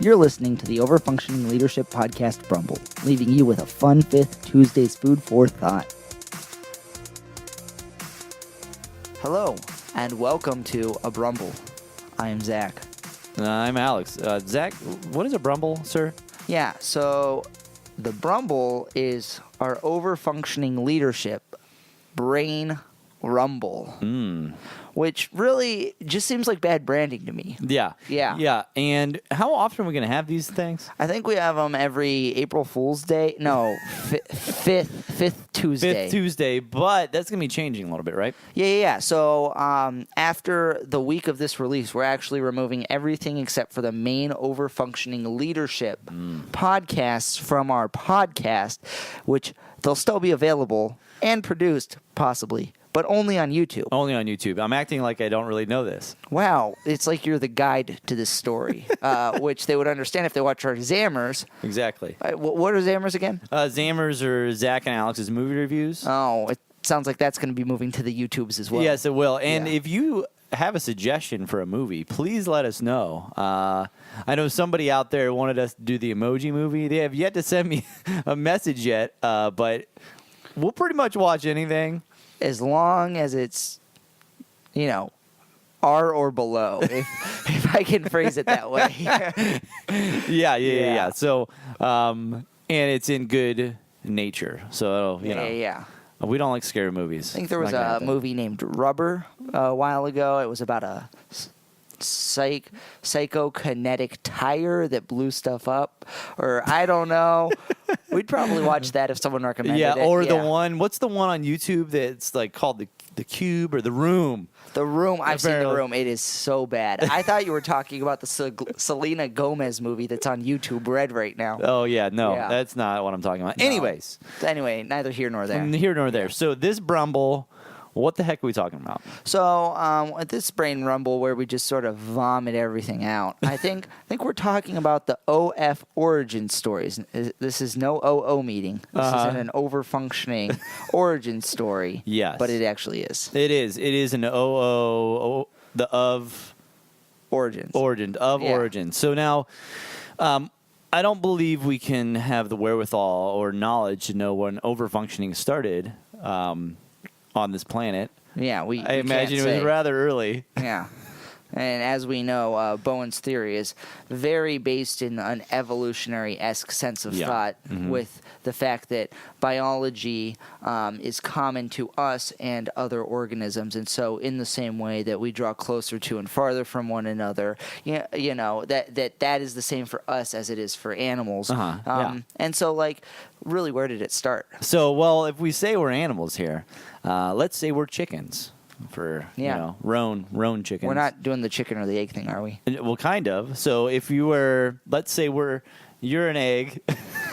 You're listening to the OverFunctioning Leadership Podcast Brumble, leaving you with a fun fifth Tuesday's food for thought. Hello, and welcome to a Brumble. I am Zac. I'm Alex. Zac, what is a Brumble, sir? Yeah, so the Brumble is our OverFunctioning Leadership brain rumble, which really just seems like bad branding to me. Yeah. And how often are we going to have these things? I think we have them every April Fool's Day. No, fifth Tuesday. Fifth Tuesday, but that's going to be changing a little bit, right? Yeah. So after the week of this release, we're actually removing everything except for the main OverFunctioning Leadership podcasts from our podcast, which they'll still be available and produced, possibly, but only on YouTube. Only on YouTube. I'm acting like I don't really know this. Wow. It's like you're the guide to this story, which they would understand if they watch our Zammers. Exactly. What are Zammers again? Zammers are Zac and Alex's movie reviews. Oh, it sounds like that's going to be moving to the YouTubes as well. Yes, it will. And if you have a suggestion for a movie, please let us know. I know somebody out there wanted us to do the Emoji Movie. They have yet to send me a message yet, but we'll pretty much watch anything. As long as it's, R or below, if I can phrase it that way. Yeah. So, and it's in good nature. So, Yeah. We don't like scary movies. I think there was a movie named Rubber a while ago. It was about a psychokinetic tire that blew stuff up, or I don't know. We'd probably watch that if someone recommended it. Or the one, what's the one on YouTube that's like called the Cube or The Room? The Room. I've seen The Room. It is so bad. I thought you were talking about the Selena Gomez movie that's on YouTube Red right now. Oh, yeah. No, that's not what I'm talking about. No. Anyways. Anyway, neither here nor there. Here nor there. So this Brumble, what the heck are we talking about? So at this brain rumble where we just sort of vomit everything out, I think we're talking about the OF origin stories. This is no OO meeting. This isn't an overfunctioning origin story. Yes. But it actually is. It is. It is an OO, the of origins. Origin. So now, I don't believe we can have the wherewithal or knowledge to know when overfunctioning started. On this planet. Yeah, I imagine it was rather early. Yeah. And as we know, Bowen's theory is very based in an evolutionary-esque sense of thought, with the fact that biology is common to us and other organisms. And so in the same way that we draw closer to and farther from one another, that is the same for us as it is for animals. And so, really, where did it start? So, well, if we say we're animals here, let's say we're chickens. Roan chickens. We're not doing the chicken or the egg thing, are we? Well, kind of. So if you were, let's say you're an egg.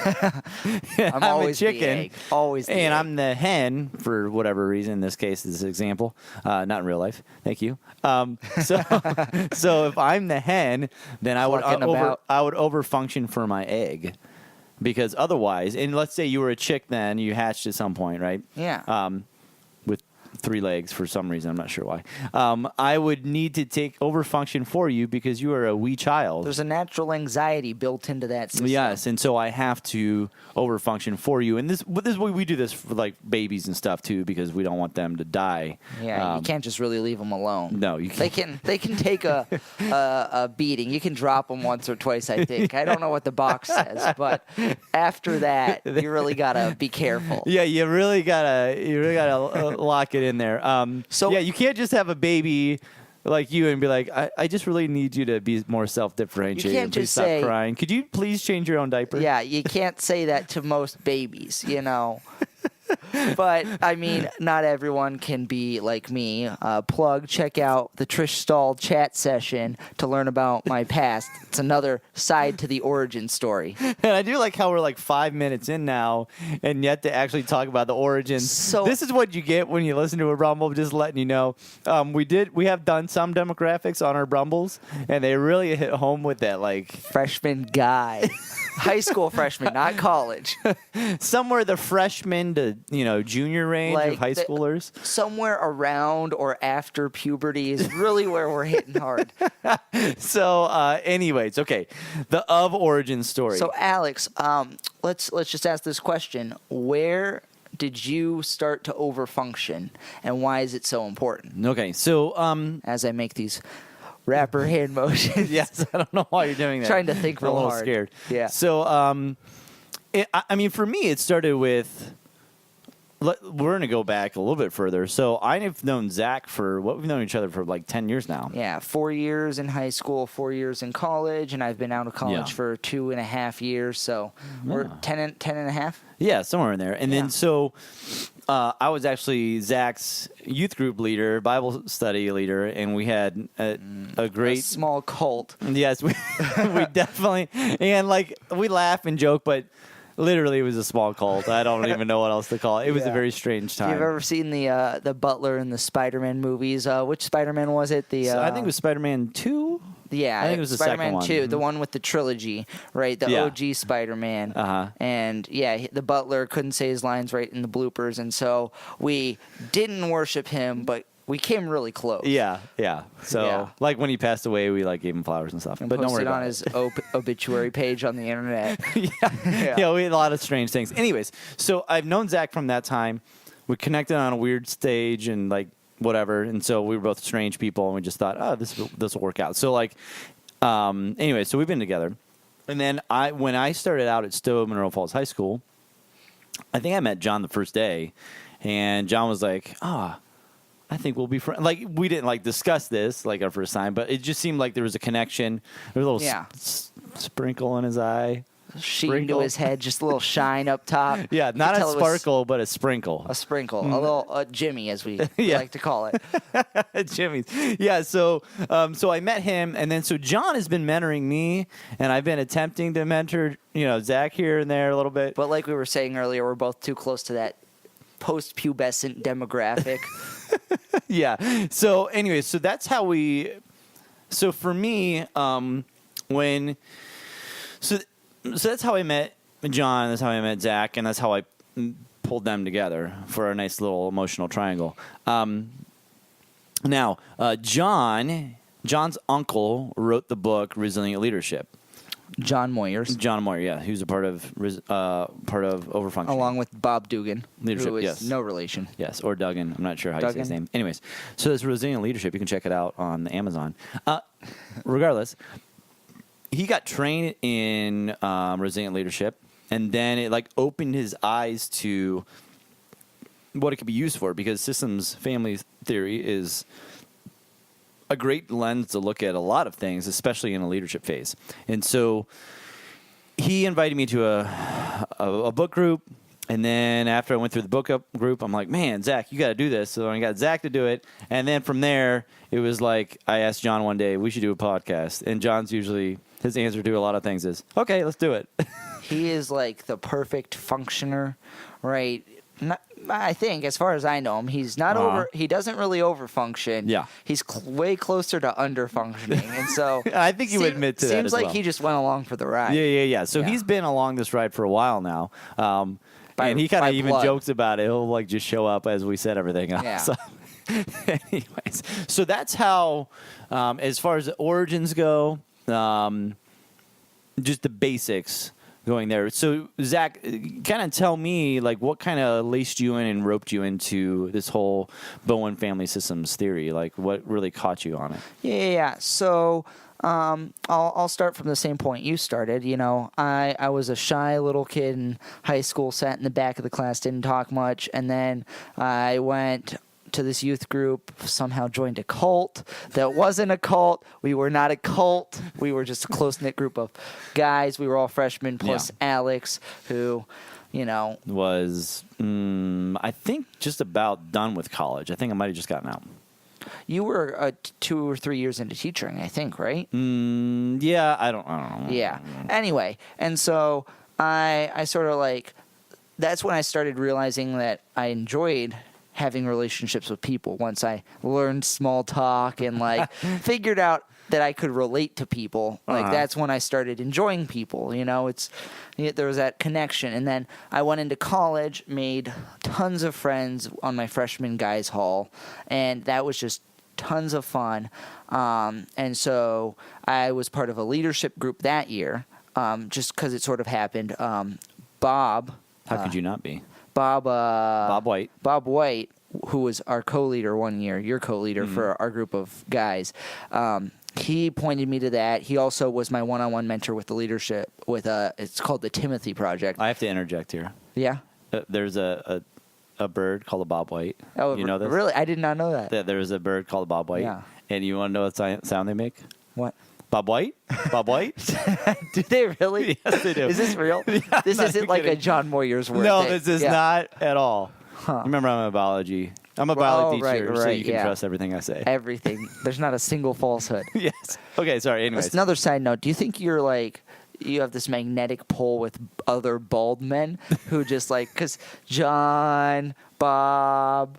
I'm always a chicken. The egg. Always the egg. I'm the hen for whatever reason. In this case, this example, not in real life. Thank you. So if I'm the hen, then I would overfunction for my egg. Because otherwise, and let's say you were a chick then, you hatched at some point, right? Yeah. With 3 legs for some reason, I'm not sure why. I would need to take overfunction for you because you are a wee child. There's a natural anxiety built into that system. Yes, and so I have to overfunction for you. And this we do this for babies and stuff too because we don't want them to die. Yeah, you can't just really leave them alone. No, you can't. They can take a beating. You can drop them once or twice, I think. I don't know what the box says, but after that, you really gotta be careful. Yeah, you really gotta lock it in there. You can't just have a baby like you and be like, I just really need you to be more self-differentiated. You can't just stop crying. Could you please change your own diaper? Yeah, you can't say that to most babies, But, I mean, not everyone can be like me. Check out the Trish Stahl chat session to learn about my past. It's another side to the origin story. And I do like how we're 5 minutes in now and yet to actually talk about the origins. So, this is what you get when you listen to a Brumble, just letting you know. We have done some demographics on our Brumbles, and they really hit home with that. Freshman guy. High school freshman, not college. Somewhere the freshman to junior range of high schoolers. Somewhere around or after puberty is really where we're hitting hard. So, anyways, okay, the of origin story. So, Alex, let's just ask this question: where did you start to overfunction, and why is it so important? Okay, so as I make these rapper hand motions, yes, I don't know why you're doing that. Trying to think real hard. I'm a little scared. Yeah. So, I mean, for me, it started with. We're going to go back a little bit further. So I've known Zac we've known each other for like 10 years now. Yeah, 4 years in high school, 4 years in college, and I've been out of college for 2.5 years. So we're 10 and a half? Yeah, somewhere in there. And then so I was actually Zac's youth group leader, Bible study leader, and we had a great... small cult. Yes, we definitely... And like, we laugh and joke, but... Literally, it was a small cult. I don't even know what else to call it. It was a very strange time. Have you ever seen the Butler in the Spider-Man movies? Which Spider-Man was it? I think it was Spider-Man 2. Yeah, I think it was the Spider-Man second 2, one. the one with the trilogy, right? The OG Spider-Man. And yeah, the Butler couldn't say his lines right in the bloopers, and so we didn't worship him, but we came really close. Yeah. So, like when he passed away, we like gave him flowers and stuff. And but don't worry posted about on his obituary page on the internet. Yeah, we had a lot of strange things. Anyways, so I've known Zac from that time. We connected on a weird stage and like whatever, and so we were both strange people, and we just thought, oh, this will work out. So like, anyway, so we've been together, and then when I started out at Stowe Monroe Falls High School, I think I met John the first day, and John was like, I think we'll be friends. Like, we didn't, like, discuss this, like, our first time, but it just seemed like there was a connection. There was a little sprinkle in his eye. Sheen to his head, just a little shine up top. Yeah, not a sparkle, but a sprinkle. A sprinkle. A little Jimmy, as we like to call it. Jimmy's. Yeah, so I met him, and then so John has been mentoring me, and I've been attempting to mentor, Zac here and there a little bit. But like we were saying earlier, we're both too close to that post-pubescent demographic. Yeah. So anyway, so that's how so for me, so that's how I met John, that's how I met Zac, and that's how I pulled them together for a nice little emotional triangle. Now, John's uncle wrote the book Resilient Leadership. John Moyers. John Moyer, yeah, who's a part of OverFunctioning, along with Bob Dugan, Leadership, who is yes, no relation. Yes, or Duggan. I'm not sure how you say his name. Anyways, so this Resilient Leadership, you can check it out on Amazon. Regardless, he got trained in Resilient Leadership, and then it like opened his eyes to what it could be used for, because systems family theory is a great lens to look at a lot of things, especially in a leadership phase. And so he invited me to a book group, and then after I went through the book group, I'm like, man, Zac, you got to do this. So I got Zac to do it, and then from there, it was like I asked John one day, we should do a podcast, and John's usually, his answer to a lot of things is, okay, let's do it. He is like the perfect functioner, right? I think, as far as I know him, he's not he doesn't really overfunction. Yeah. He's way closer to underfunctioning. And so I think he would admit to that. Seems as like he just went along for the ride. Yeah. So he's been along this ride for a while now. And he kind of even jokes about it. He'll like just show up as we set everything up. Yeah. So, anyways, so that's how, as far as the origins go, just the basics going there. So Zac, kind of tell me like what kind of laced you in and roped you into this whole Bowen family systems theory. Like what really caught you on it? Yeah. So I'll start from the same point you started. I was a shy little kid in high school, sat in the back of the class, didn't talk much, and then I went to this youth group, somehow joined a cult that wasn't a cult. We were not a cult. We were just a close-knit group of guys. We were all freshmen, plus Alex, who, was, I think, just about done with college. I think I might have just gotten out. You were 2 or 3 years into teaching, I think, right? Yeah, I don't know. Yeah. Anyway, and so I sort of like, that's when I started realizing that I enjoyed having relationships with people once I learned small talk and like figured out that I could relate to people. Like that's when I started enjoying people. You know, there was that connection, and then I went into college, made tons of friends on my freshman guys hall, and that was just tons of fun. And so I was part of a leadership group that year, just because it sort of happened. Bob. How could you not be? Bob White. Bob White, who was our co-leader one year, your co-leader for our group of guys. He pointed me to that. He also was my one-on-one mentor with the leadership with it's called the Timothy Project. I have to interject here. Yeah. There's a bird called a Bob White. Oh, you know this? Really? I did not know that. There's a bird called a Bob White. Yeah. And you want to know what sound they make? What? Bob White? Bob White? Do they really? Yes, they do. Is this real? Yeah, this isn't like a John Moyer's word. No, this is not at all. Huh. Remember, I'm a biology teacher, so you can yeah. trust everything I say. Everything. There's not a single falsehood. Yes. Okay, sorry. Anyways. That's another side note. Do you think you have this magnetic pull with other bald men who just because John, Bob,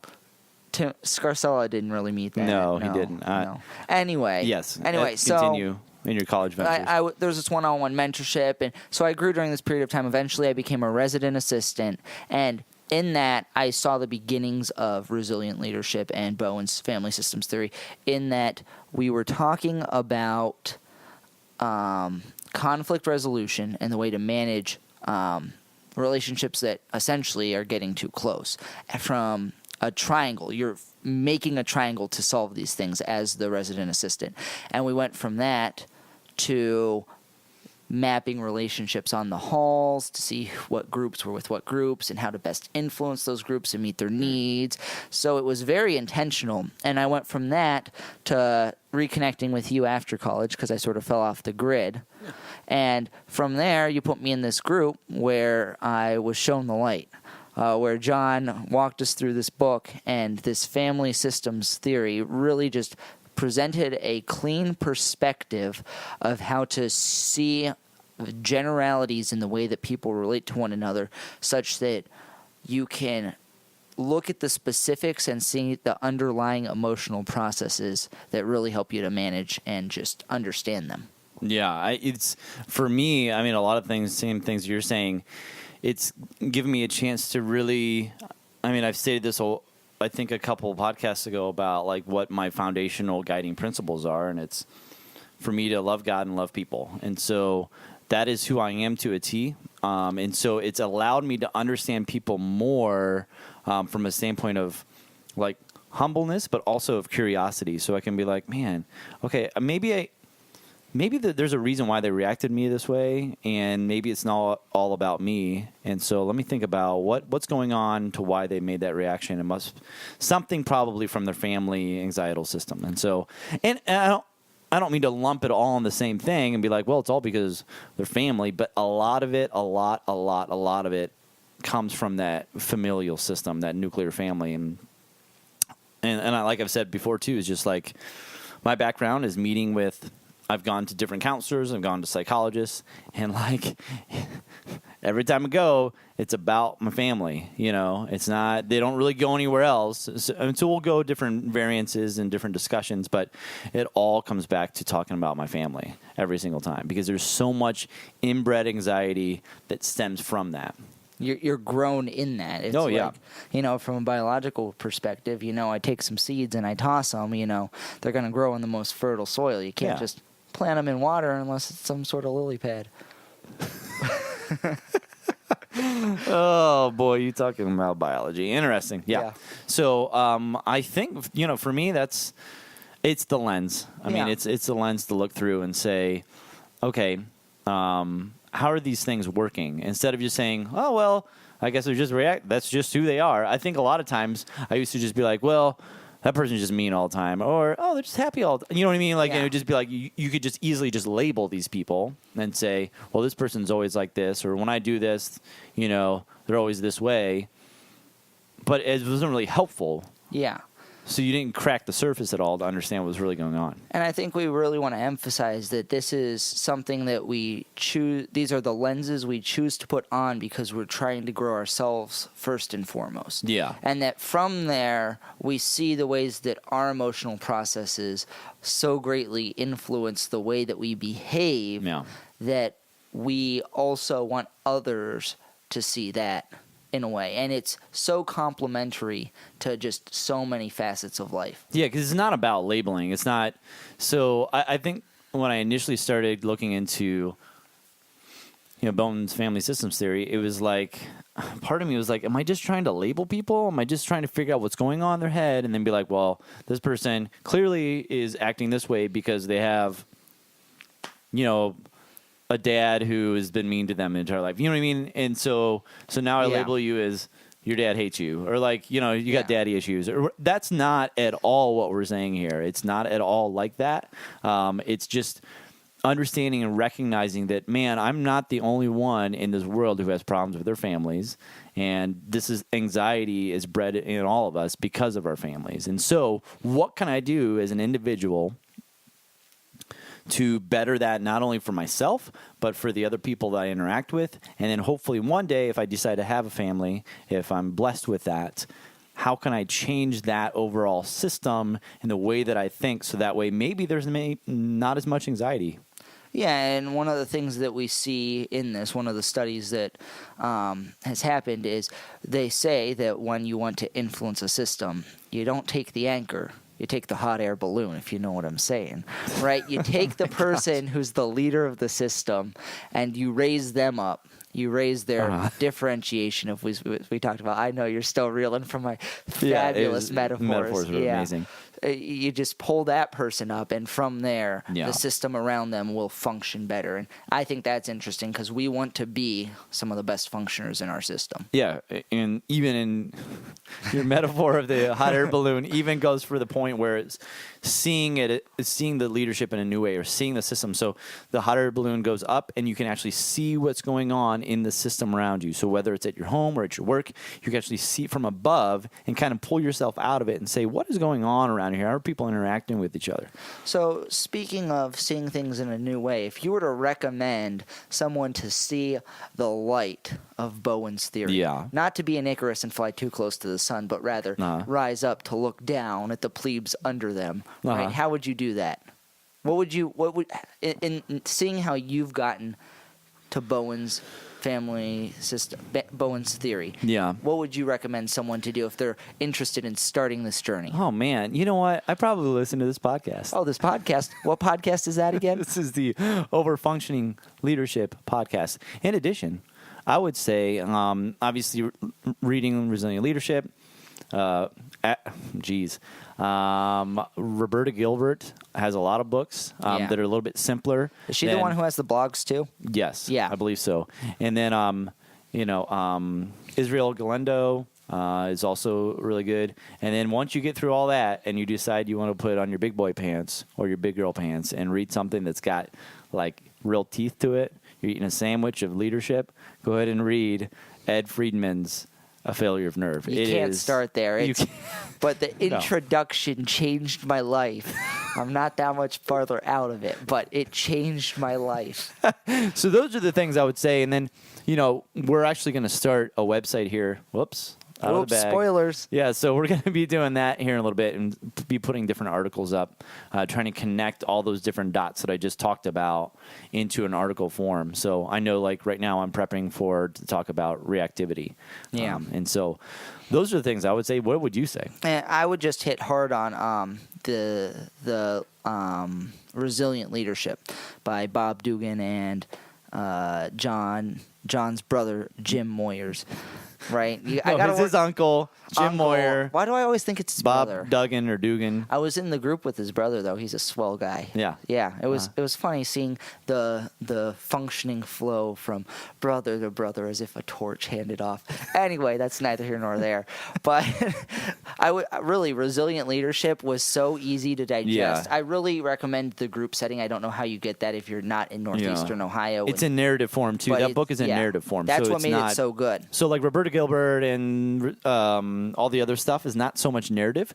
Tim Scarcella didn't really meet that. No, he didn't. No. Anyway. Yes. So continue in your college ventures. there was this one-on-one mentorship, and so I grew during this period of time. Eventually, I became a resident assistant, and in that, I saw the beginnings of resilient leadership and Bowen's family systems theory, in that we were talking about conflict resolution and the way to manage relationships that essentially are getting too close. From a triangle, you're making a triangle to solve these things as the resident assistant. And we went from that to mapping relationships on the halls to see what groups were with what groups and how to best influence those groups and meet their needs. So it was very intentional. And I went from that to reconnecting with you after college because I sort of fell off the grid. Yeah. And from there, you put me in this group where I was shown the light, where John walked us through this book, and this family systems theory really just presented a clean perspective of how to see generalities in the way that people relate to one another, such that you can look at the specifics and see the underlying emotional processes that really help you to manage and just understand them. Yeah, it's for me, I mean, a lot of things, same things you're saying, it's given me a chance to really, I mean, I've stated this I think a couple of podcasts ago about what my foundational guiding principles are, and it's for me to love God and love people. And so that is who I am to a T. And so it's allowed me to understand people more from a standpoint of humbleness, but also of curiosity. So I can be like, man, okay, maybe there's a reason why they reacted to me this way, and maybe it's not all about me. And so let me think about what's going on to why they made that reaction. It must something probably from their family anxietal system. And so, and I don't mean to lump it all in the same thing and be like, well, it's all because their family, but a lot of it comes from that familial system, that nuclear family. And I, like I've said before too, is just my background is meeting with, I've gone to different counselors, I've gone to psychologists, and every time I go, it's about my family. It's not, they don't really go anywhere else. So we'll go different variances and different discussions, but it all comes back to talking about my family every single time, because there's so much inbred anxiety that stems from that. You're grown in that. It's yeah. From a biological perspective, I take some seeds and I toss them, they're going to grow in the most fertile soil. You can't just plant them in water unless it's some sort of lily pad. Oh, boy, you talking about biology. Interesting. Yeah. So I think, for me, it's the lens. I mean, it's the lens to look through and say, okay, how are these things working? Instead of just saying, oh, well, I guess they just react. That's just who they are. I think a lot of times I used to just be like, well, that person's just mean all the time. Or, oh, they're just happy all the time. You know what I mean? It would just be you could just easily just label these people and say, well, this person's always like this. Or when I do this, they're always this way. But it wasn't really helpful. Yeah. So you didn't crack the surface at all to understand what was really going on. And I think we really want to emphasize that this is something that we choose. These are the lenses we choose to put on because we're trying to grow ourselves first and foremost. Yeah. And that from there, we see the ways that our emotional processes so greatly influence the way that we behave that we also want others to see that in a way. And it's so complementary to just so many facets of life. Yeah, because it's not about labeling. It's not. So I think when I initially started looking into, Bowen's family systems theory, it was like, part of me was like, am I just trying to label people? Am I just trying to figure out what's going on in their head and then be like, well, this person clearly is acting this way because they have, a dad who has been mean to them their entire life. You know what I mean? And so now I label you as your dad hates you, or like, you got daddy issues. That's not at all what we're saying here. It's not at all like that. It's just understanding and recognizing that, man, I'm not the only one in this world who has problems with their families. And this is anxiety is bred in all of us because of our families. And so what can I do as an individual to better that, not only for myself, but for the other people that I interact with? And then hopefully one day, if I decide to have a family, if I'm blessed with that, how can I change that overall system and the way that I think, so that way maybe there's not as much anxiety? Yeah, and one of the things that we see in this, one of the studies that has happened is they say that when you want to influence a system, you don't take the anchor. You take the hot air balloon, if you know what I'm saying, right? You take the person who's the leader of the system and you raise them up. You raise their differentiation. If we talked about, I know you're still reeling from my fabulous metaphors. Metaphors were amazing. You just pull that person up, and from there, the system around them will function better. And I think that's interesting because we want to be some of the best functioners in our system. Yeah, and even in your metaphor of the hot air balloon, even goes for the point where it's seeing the leadership in a new way, or seeing the system. So the hot air balloon goes up, and you can actually see what's going on in the system around you. So whether it's at your home or at your work, you can actually see from above and kind of pull yourself out of it and say, what is going on around here? How are people interacting with each other? So speaking of seeing things in a new way, if you were to recommend someone to see the light of Bowen's theory, not to be an Icarus and fly too close to the sun, but rather rise up to look down at the plebes under them, right? How would you do that? What would in seeing how you've gotten to Bowen's family system, Bowen's theory. What would you recommend someone to do if they're interested in starting this journey? Oh, man. You know what? I probably listen to this podcast. Oh, this podcast. What podcast is that again? This is the OverFunctioning Leadership podcast. In addition, I would say, obviously, reading Resilient Leadership, Roberta Gilbert has a lot of books that are a little bit simpler. Is she the one who has the blogs too? Yes. Yeah. I believe so. And then, Israel Galendo is also really good. And then once you get through all that and you decide you want to put on your big boy pants or your big girl pants and read something that's got like real teeth to it, you're eating a sandwich of leadership, go ahead and read Ed Friedman's A Failure of Nerve. You can't start there. But the introduction changed my life. I'm not that much farther out of it, but it changed my life. So those are the things I would say. And then, we're actually going to start a website here. Whoops. Out of the bag. Spoilers. Yeah, so we're going to be doing that here in a little bit and be putting different articles up, trying to connect all those different dots that I just talked about into an article form. So I know, like, right now I'm prepping to talk about reactivity. Yeah. And so those are the things I would say. What would you say? I would just hit hard on the Resilient Leadership by Bob Dugan and John's brother, Jim Moyers. Right? It's his uncle, Jim Moyer. Why do I always think it's his Bob brother? Duggan or Dugan. I was in the group with his brother, though. He's a swell guy. Yeah. Yeah. It was funny seeing the functioning flow from brother to brother as if a torch handed off. Anyway, that's neither here nor there. But really, Resilient Leadership was so easy to digest. I really recommend the group setting. I don't know how you get that if you're not in Northeastern Ohio. It's in narrative form, too. That book is in narrative form. That's what made it so good. So, like, Roberta Gilbert and all the other stuff is not so much narrative.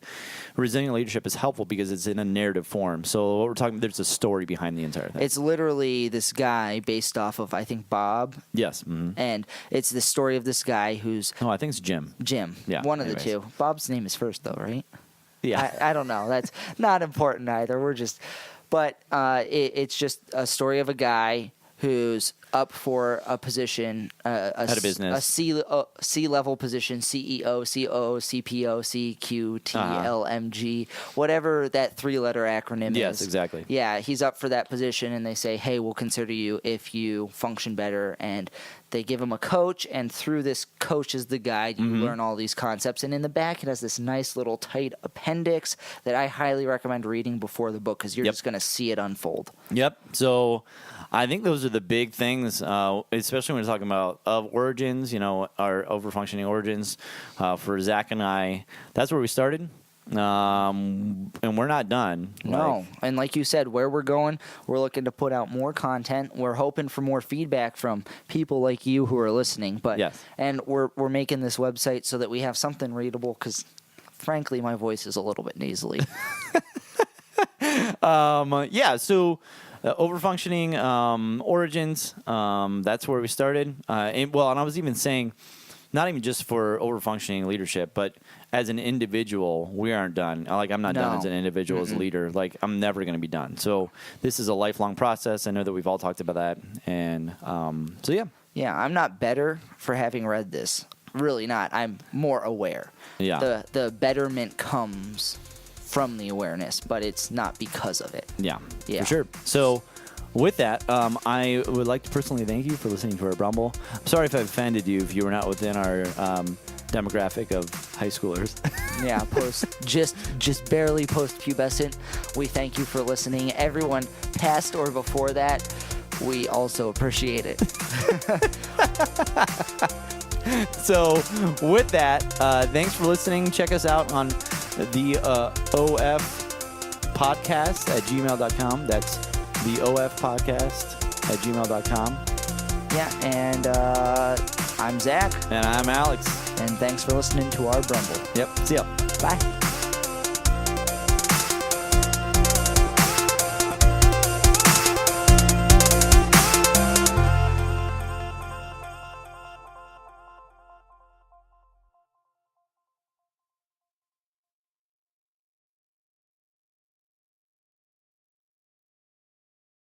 Resilient leadership is helpful because it's in a narrative form. So what we're talking, there's a story behind the entire thing. It's literally this guy based off of, I think, Bob. Yes. Mm-hmm. And it's the story of this guy who's... No, I think it's Jim. Jim. Yeah. One of the two. Bob's name is first, though, right? Yeah. I don't know. That's not important either. We're just... But it's just a story of a guy who's up for a position, head of business, a C-level position, CEO, COO, CPO, CQ, TLMG, whatever that three-letter acronym is. Yes, exactly. Yeah, he's up for that position, and they say, hey, we'll consider you if you function better, and they give him a coach, and through this coach is the guide, you learn all these concepts, and in the back it has this nice little tight appendix that I highly recommend reading before the book because you're just going to see it unfold. Yep. So I think those are the big things, especially when we're talking about origins, our overfunctioning origins for Zac and I. That's where we started. And we're not done. No. And like you said, where we're going, we're looking to put out more content. We're hoping for more feedback from people like you who are listening. But yes. And we're making this website so that we have something readable because, frankly, my voice is a little bit nasally. So overfunctioning origins, that's where we started. And I was even saying, not even just for overfunctioning leadership, but as an individual, we aren't done. I'm not done as an individual, as a leader. I'm never going to be done. So this is a lifelong process. I know that we've all talked about that. And yeah. Yeah, I'm not better for having read this. Really not. I'm more aware. Yeah. The betterment comes from the awareness, but it's not because of it. Yeah. For sure. So with that, I would like to personally thank you for listening to our Brumble. I'm sorry if I offended you if you were not within our demographic of high schoolers. Yeah, just barely post-pubescent. We thank you for listening. Everyone past or before that, we also appreciate it. So with that, thanks for listening. Check us out on the OF podcast at gmail.com. That's the OF podcast at gmail.com. Yeah, and I'm Zac. And I'm Alex. And thanks for listening to our Brumble. Yep. See ya. Bye.